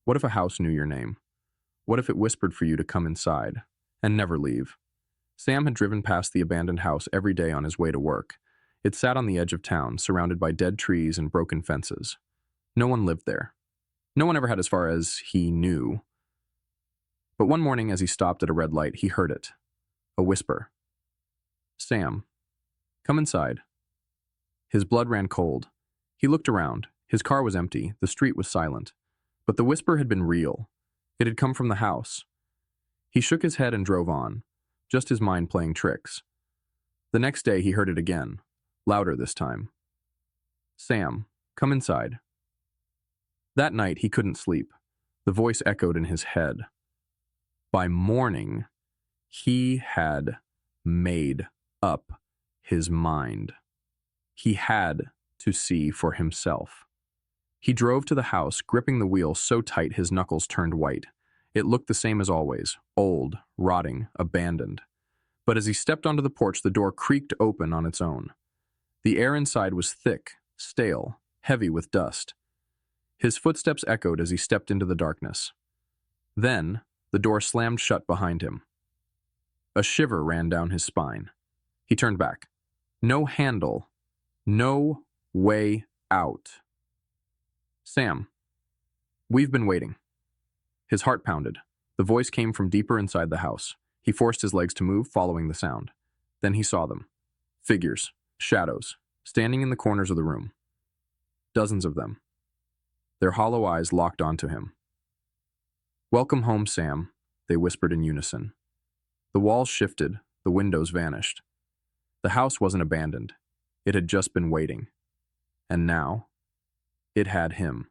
What if a house knew your name? What if it whispered for you to come inside and never leave? Sam had driven past the abandoned house every day on his way to work. It sat on the edge of town, surrounded by dead trees and broken fences. No one lived there. No one ever had as far as he knew. But one morning as he stopped at a red light, he heard it. A whisper. Sam, come inside. His blood ran cold. He looked around. His car was empty. The street was silent. But the whisper had been real. It had come from the house. He shook his head and drove on, just his mind playing tricks. The next day he heard it again, louder this time. Sam, come inside. That night he couldn't sleep. The voice echoed in his head. By morning, he had made up his mind. He had to see for himself. He drove to the house, gripping the wheel so tight his knuckles turned white. It looked the same as always, old, rotting, abandoned. But as he stepped onto the porch, the door creaked open on its own. The air inside was thick, stale, heavy with dust. His footsteps echoed as he stepped into the darkness. Then, the door slammed shut behind him. A shiver ran down his spine. He turned back. No handle. No way out. Sam, we've been waiting. His heart pounded. The voice came from deeper inside the house. He forced his legs to move, following the sound. Then he saw them. Figures, shadows, standing in the corners of the room. Dozens of them. Their hollow eyes locked onto him. Welcome home, Sam, they whispered in unison. The walls shifted, the windows vanished. The house wasn't abandoned. It had just been waiting. And now, it had him.